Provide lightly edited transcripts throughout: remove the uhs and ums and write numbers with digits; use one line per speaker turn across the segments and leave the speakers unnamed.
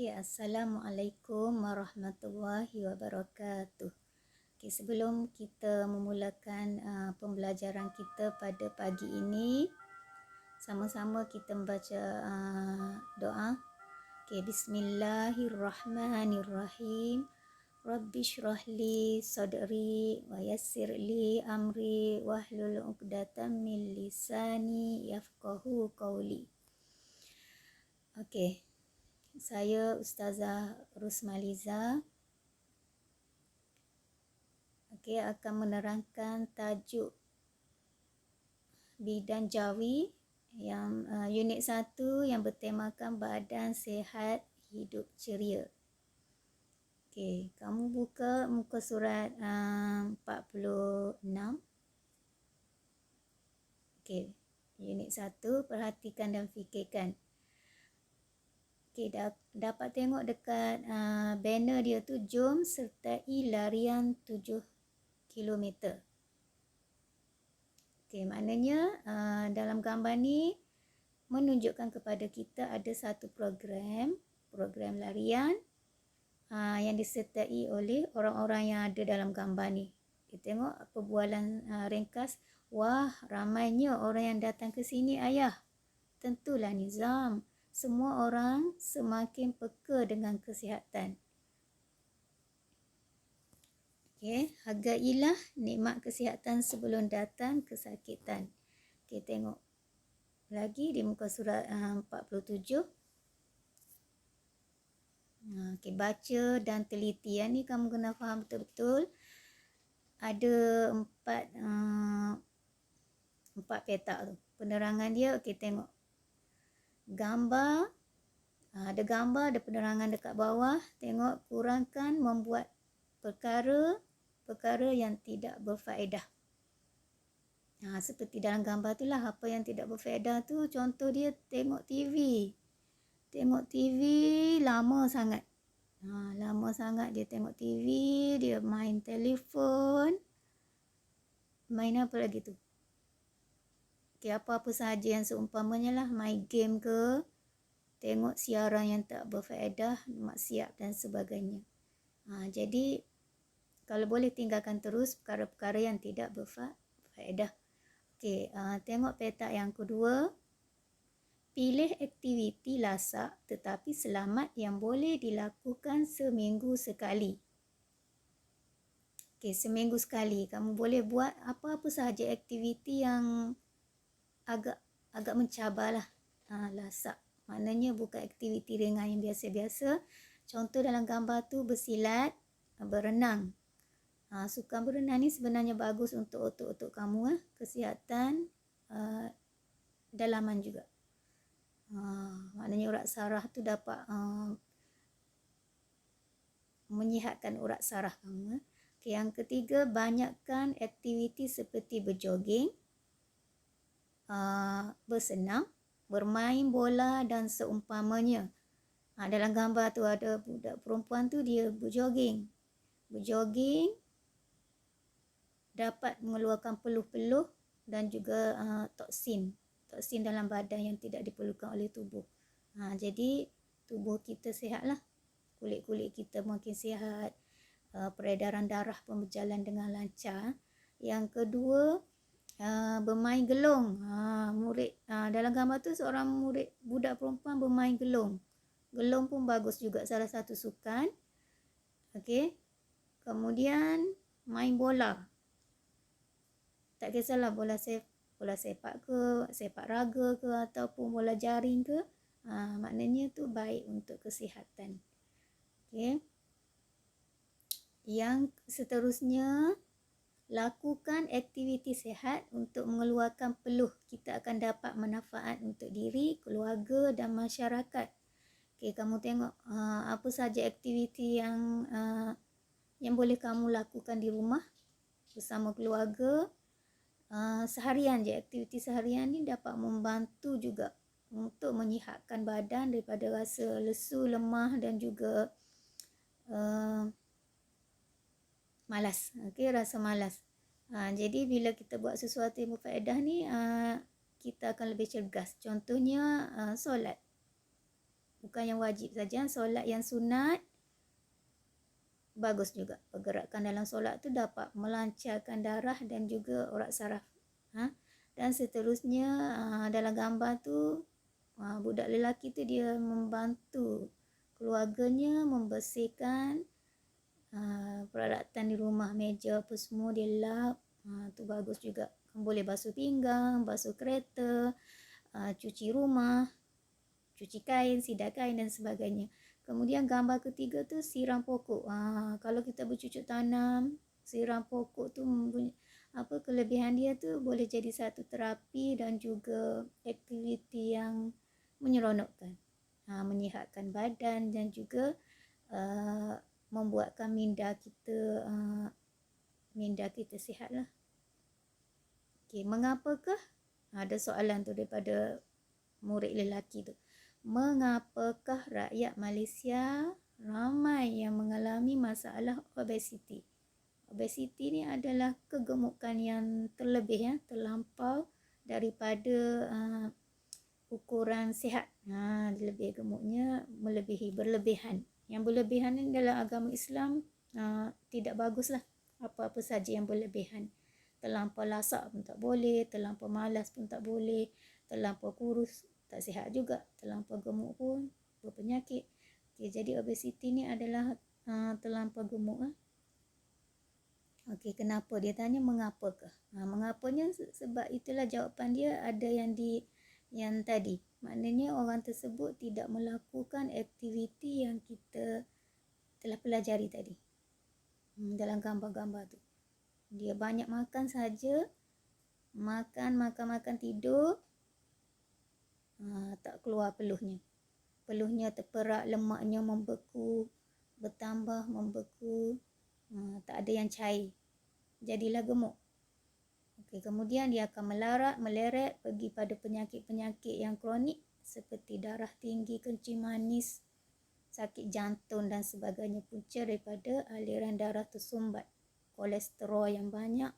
Okey, Assalamualaikum warahmatullahi wabarakatuh. Okey, sebelum kita memulakan pembelajaran kita pada pagi ini, sama-sama kita membaca doa. Okey, bismillahirrahmanirrahim. Rabbi shrahli sadri wa yassir li amri wahlul 'uqdatam min lisani yafqahu qawli. Okey. Saya Ustazah Rusmaliza akan menerangkan tajuk Bidan Jawi yang unit 1 yang bertemakan badan sihat hidup ceria. Okey, kamu buka muka surat 46. Okey, unit 1, perhatikan dan fikirkan. Okey, dapat tengok dekat banner dia tu, jom sertai larian 7 kilometer. Okey, maknanya dalam gambar ni menunjukkan kepada kita ada satu program larian yang disertai oleh orang-orang yang ada dalam gambar ni. Kita tengok perbualan ringkas. Wah, ramainya orang yang datang ke sini ayah. Tentulah nizam. Semua orang semakin peka dengan kesihatan. Okey, hargailah nikmat kesihatan sebelum datang kesakitan. Okey, tengok lagi di muka surat 47. Okey, baca dan teliti. Yang ni kamu kena faham betul-betul. Ada empat petak tu. Penerangan dia, okey, tengok. Gambar, ada gambar, ada penerangan dekat bawah. Tengok, kurangkan membuat perkara yang tidak berfaedah. Seperti dalam gambar tu lah, apa yang tidak berfaedah tu, contoh dia tengok TV. Tengok TV lama sangat. Lama sangat dia tengok TV, dia main telefon. Main apa lagi tu? Okay, apa-apa sahaja yang seumpamanya lah, main game ke, tengok siaran yang tak berfaedah, maksiat dan sebagainya. Jadi, kalau boleh tinggalkan terus perkara-perkara yang tidak berfaedah. Okey, tengok petak yang kedua. Pilih aktiviti lasak tetapi selamat yang boleh dilakukan seminggu sekali. Okey, seminggu sekali. Kamu boleh buat apa-apa sahaja aktiviti yang agak mencabarlah. Lasak. Maknanya bukan aktiviti ringan yang biasa-biasa. Contoh dalam gambar tu bersilat, berenang. Sukan berenang ni sebenarnya bagus untuk otot-otot kamu. Kesihatan dalaman juga. Maknanya urat saraf tu dapat menyihatkan urat saraf kamu. Okay, yang ketiga, banyakkan aktiviti seperti berjoging, bersenam, bermain bola dan seumpamanya. Dalam gambar tu ada budak perempuan tu dia berjoging. Berjoging dapat mengeluarkan peluh-peluh dan juga toksin dalam badan yang tidak diperlukan oleh tubuh. Jadi tubuh kita sihatlah. Kulit-kulit kita makin sihat. Peredaran darah pun berjalan dengan lancar. Yang kedua, bermain gelong. Dalam gambar tu seorang budak perempuan bermain gelong. Gelong pun bagus juga, salah satu sukan. Okey. Kemudian main bola. Tak kisahlah bola sepak ke, sepak raga ke ataupun bola jaring ke. Maknanya tu baik untuk kesihatan. Okey. Yang seterusnya, lakukan aktiviti sihat untuk mengeluarkan peluh. Kita akan dapat manfaat untuk diri, keluarga dan masyarakat. Okey, kamu tengok apa saja aktiviti yang boleh kamu lakukan di rumah bersama keluarga. Seharian je, aktiviti seharian ni dapat membantu juga untuk menyihatkan badan daripada rasa lesu, lemah dan juga malas. Okey, rasa malas. Jadi bila kita buat sesuatu yang berfaedah ni, kita akan lebih cergas. Contohnya solat. bukan yang wajib saja. Solat yang sunat bagus juga. Pergerakan dalam solat tu dapat melancarkan darah dan juga urat saraf. Dan seterusnya dalam gambar tu budak lelaki tu dia membantu keluarganya membersihkan peralatan di rumah, meja apa semua dia lap. Tu bagus juga. Boleh basuh pinggang, basuh kereta, cuci rumah, cuci kain, sidai kain dan sebagainya. Kemudian gambar ketiga tu siram pokok. Kalau kita bercucuk tanam, siram pokok tu kelebihan dia tu boleh jadi satu terapi dan juga aktiviti yang menyeronokkan, menyihatkan badan dan juga membuatkan minda kita sihatlah. Okey, mengapakah? Ada soalan tu daripada murid lelaki tu. Mengapakah rakyat Malaysia ramai yang mengalami masalah obesiti? Obesiti ni adalah kegemukan yang terlampau daripada ukuran sihat. Lebih gemuknya berlebihan. Yang berlebihan ni dalam agama Islam tidak baguslah. Apa-apa saja yang berlebihan. Terlampau lasak pun tak boleh, terlampau malas pun tak boleh, terlampau kurus tak sihat juga, terlampau gemuk pun berpenyakit. Okay, jadi obesiti ni adalah terlampau gemuk. Okey, kenapa? Dia tanya mengapakah? Mengapanya sebab itulah jawapan dia ada yang tadi. Maknanya orang tersebut tidak melakukan aktiviti yang kita telah pelajari tadi. Dalam gambar-gambar tu. Dia banyak makan saja. Makan, tidur. Tak keluar peluhnya. Peluhnya terperak, lemaknya membeku, bertambah, membeku. Tak ada yang cair. Jadilah gemuk. Okey, kemudian dia akan meleret pergi pada penyakit-penyakit yang kronik seperti darah tinggi, kencing manis, sakit jantung dan sebagainya, punca daripada aliran darah tersumbat, kolesterol yang banyak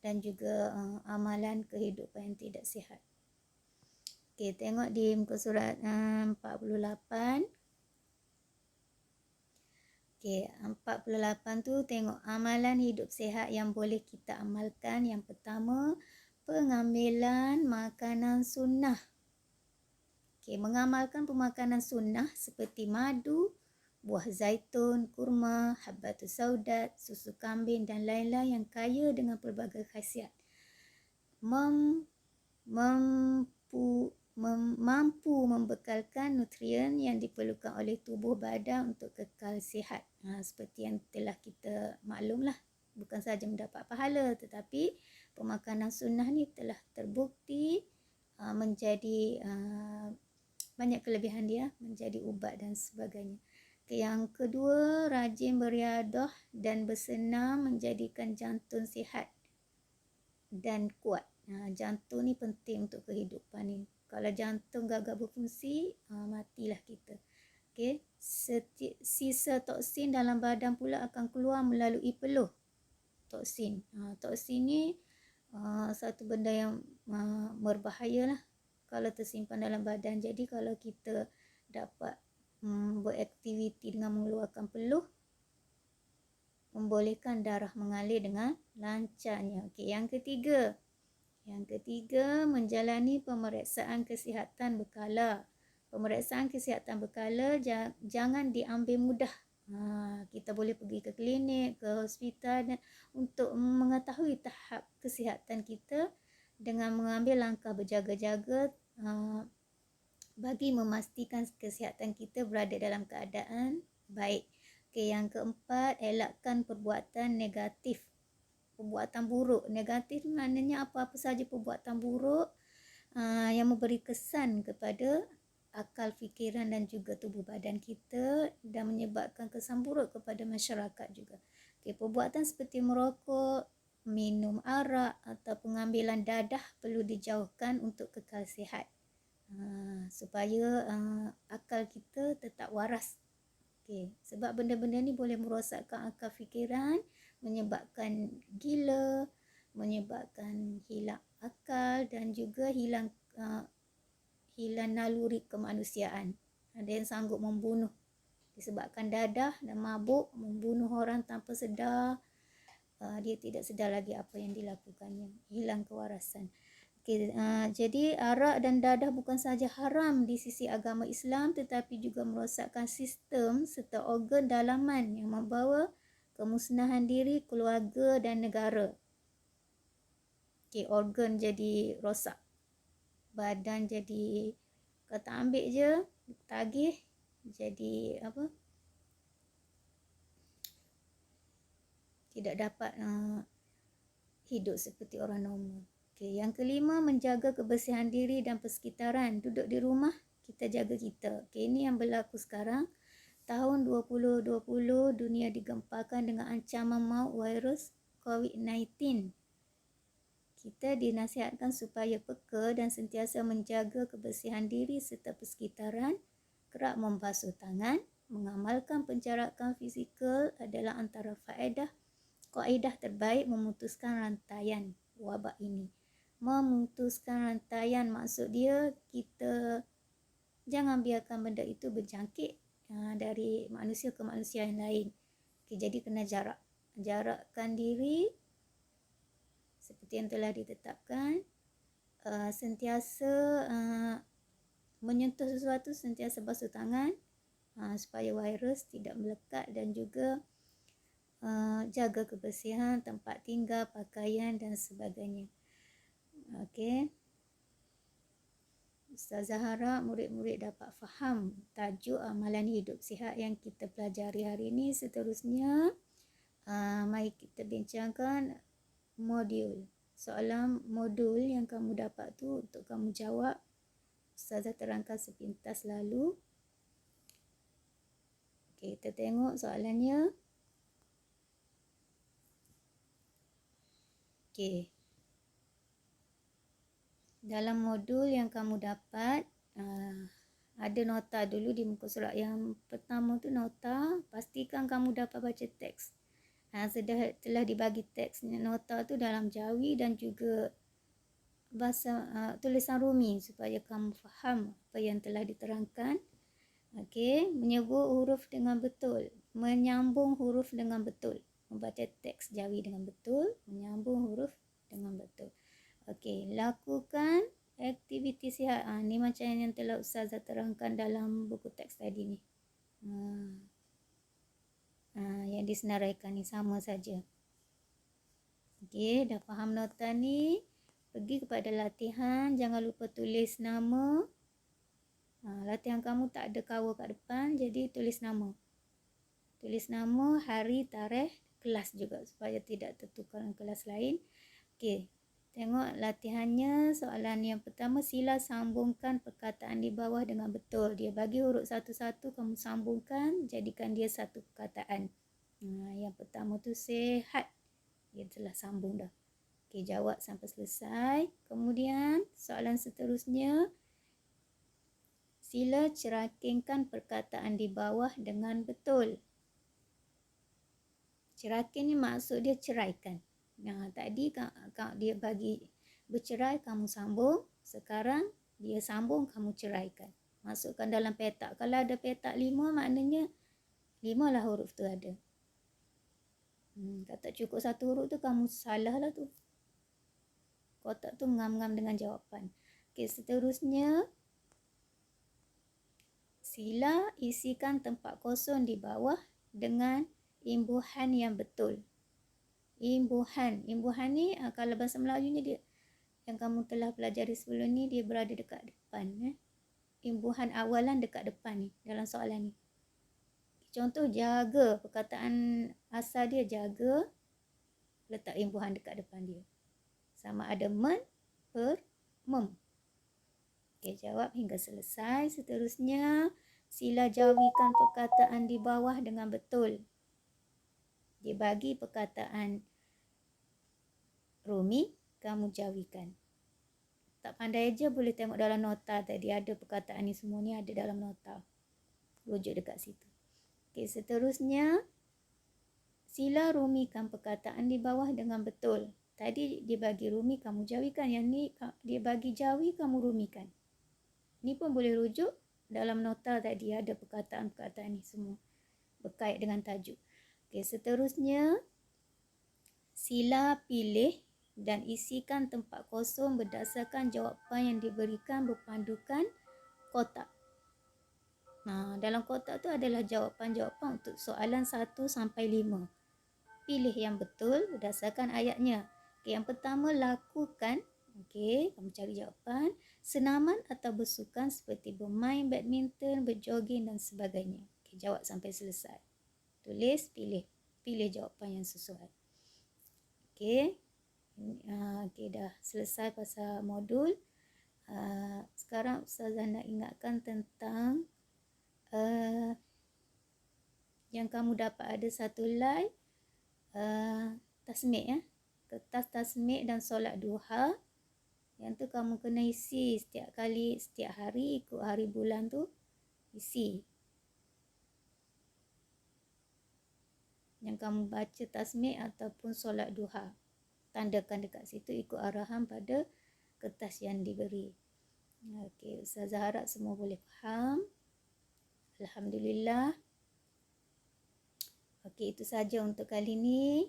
dan juga amalan kehidupan yang tidak sihat. Okey, tengok di muka surat 48. Okey, 48 tu tengok amalan hidup sihat yang boleh kita amalkan. Yang pertama, pengambilan makanan sunnah. Okey, mengamalkan pemakanan sunnah seperti madu, buah zaitun, kurma, habbatus saudat, susu kambing dan lain-lain yang kaya dengan pelbagai khasiat. Mampu membekalkan nutrien yang diperlukan oleh tubuh badan untuk kekal sihat. Seperti yang telah kita maklumlah, bukan sahaja mendapat pahala tetapi pemakanan sunnah ni telah terbukti menjadi banyak kelebihan dia, menjadi ubat dan sebagainya. Yang kedua, rajin beriadah dan bersenam menjadikan jantung sihat dan kuat. Jantung ni penting untuk kehidupan ni. Kalau jantung gagal berfungsi, matilah kita. Okay. Sisa toksin dalam badan pula akan keluar melalui peluh. Toksin. Toksin ni satu benda yang berbahaya lah kalau tersimpan dalam badan. Jadi kalau kita dapat beraktiviti dengan mengeluarkan peluh, membolehkan darah mengalir dengan lancarnya. Okey, yang ketiga, menjalani pemeriksaan kesihatan berkala. Pemeriksaan kesihatan berkala jangan diambil mudah. Kita boleh pergi ke klinik, ke hospital untuk mengetahui tahap kesihatan kita dengan mengambil langkah berjaga-jaga bagi memastikan kesihatan kita berada dalam keadaan baik. Okey, yang keempat, elakkan perbuatan negatif. Perbuatan buruk. Negatif maknanya apa-apa saja perbuatan buruk yang memberi kesan kepada akal fikiran dan juga tubuh badan kita dan menyebabkan kesan buruk kepada masyarakat juga. Okay, perbuatan seperti merokok, minum arak atau pengambilan dadah perlu dijauhkan untuk kekal sihat. Supaya akal kita tetap waras. Okay, sebab benda-benda ni boleh merosakkan akal fikiran, menyebabkan gila, menyebabkan hilang akal dan juga hilang naluri kemanusiaan. Ada yang sanggup membunuh disebabkan dadah dan mabuk, membunuh orang tanpa sedar. Dia tidak sedar lagi apa yang dilakukannya, hilang kewarasan. Jadi arak dan dadah bukan sahaja haram di sisi agama Islam, tetapi juga merosakkan sistem serta organ dalaman yang membawa kemusnahan diri, keluarga dan negara. Organ jadi rosak, badan jadi kata ambil je, tagih, jadi apa, tidak dapat hidup seperti orang normal. Yang kelima, menjaga kebersihan diri dan persekitaran. Duduk di rumah, kita jaga kita. Ini yang berlaku sekarang. Tahun 2020, dunia digemparkan dengan ancaman maut virus COVID-19. Kita dinasihatkan supaya peka dan sentiasa menjaga kebersihan diri serta persekitaran, kerap membasuh tangan, mengamalkan penjarakan fizikal adalah antara kaedah terbaik memutuskan rantaian wabak ini. Memutuskan rantaian maksud dia kita jangan biarkan benda itu berjangkit dari manusia ke manusia yang lain. Jadi kena jarakkan diri seperti yang telah ditetapkan. Sentiasa menyentuh sesuatu, sentiasa basuh tangan supaya virus tidak melekat, dan juga jaga kebersihan tempat tinggal, pakaian dan sebagainya. Ustazah harap murid-murid dapat faham tajuk amalan hidup sihat yang kita pelajari hari ini. Seterusnya, mari kita bincangkan modul. Soalan modul yang kamu dapat tu untuk kamu jawab, Ustazah terangkan sepintas lalu. Kita tengok soalannya. Dalam modul yang kamu dapat, ada nota dulu di muka surat yang pertama tu nota. Pastikan kamu dapat baca teks. Telah dibagi teks nota tu dalam Jawi dan juga bahasa tulisan Rumi supaya kamu faham apa yang telah diterangkan. Menyebut huruf dengan betul, menyambung huruf dengan betul, membaca teks Jawi dengan betul, menyambung huruf dengan betul. Lakukan aktiviti sihat. Ni macam yang telah Ustazah terangkan dalam buku teks tadi ni. Yang disenaraikan ni sama saja. Dah faham nota ni? Pergi kepada latihan, jangan lupa tulis nama. Latihan kamu tak ada cover kat depan, jadi tulis nama. Tulis nama, hari, tarikh, kelas juga supaya tidak tertukar dengan kelas lain. Tengok latihannya. Soalan yang pertama, sila sambungkan perkataan di bawah dengan betul. Dia bagi huruf satu-satu, kamu sambungkan, jadikan dia satu perkataan. Yang pertama tu sehat. Dia telah sambung dah. Jawab sampai selesai. Kemudian soalan seterusnya, sila cerakingkan perkataan di bawah dengan betul. Cerakin ni maksud dia ceraikan. Tadi dia bagi bercerai, kamu sambung. Sekarang dia sambung, kamu ceraikan. Masukkan dalam petak. Kalau ada petak 5, maknanya 5 lah huruf tu ada. Kalau tak cukup satu huruf tu, kamu salah lah tu. Kotak tu ngam-ngam dengan jawapan. Seterusnya, sila isikan tempat kosong di bawah dengan imbuhan yang betul. Imbuhan ni kalau bahasa Melayunya dia yang kamu telah pelajari sebelum ni, dia berada dekat depan. Imbuhan awalan dekat depan ni dalam soalan ni. Contoh, jaga, perkataan asal dia jaga, letak imbuhan dekat depan dia. Sama ada men, per, mem. Jawab hingga selesai. Seterusnya, sila jawikan perkataan di bawah dengan betul. Dia bagi perkataan Rumi, kamu jawikan. Tak pandai je boleh tengok dalam nota tadi, ada perkataan ni, semua ni ada dalam nota. Rujuk dekat situ. Seterusnya, sila rumikan perkataan di bawah dengan betul. Tadi dia bagi Rumi, kamu jawikan. Yang ni dia bagi jawi, kamu rumikan. Ni pun boleh rujuk dalam nota tadi ada perkataan-perkataan ni semua berkait dengan tajuk. Okey, seterusnya sila pilih dan isikan tempat kosong berdasarkan jawapan yang diberikan berpandukan kotak. Dalam kotak tu adalah jawapan-jawapan untuk soalan 1 sampai 5. Pilih yang betul berdasarkan ayatnya. Okey, yang pertama, lakukan. Okey, kamu cari jawapan. Senaman atau bersukan seperti bermain badminton, berjoging dan sebagainya. Okey, jawab sampai selesai. Tulis, pilih jawapan yang sesuai. Okey. Okey, dah selesai pasal modul. Sekarang Ustazah nak ingatkan tentang yang kamu dapat ada satu live tasmik ya. Kertas tasmik dan solat duha. Yang tu kamu kena isi setiap hari ikut hari bulan tu isi. Yang kamu baca tasmik ataupun solat duha. Tandakan dekat situ ikut arahan pada kertas yang diberi. Okey, Ustazah harap semua boleh faham. Alhamdulillah. Okey, itu saja untuk kali ini.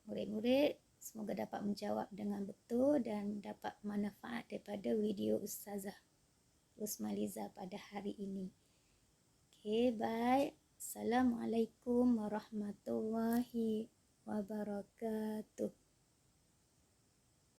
Murid-murid, semoga dapat menjawab dengan betul dan dapat manfaat daripada video Ustazah Rusmaliza pada hari ini. Okey, bye. Assalamualaikum warahmatullahi wabarakatuh.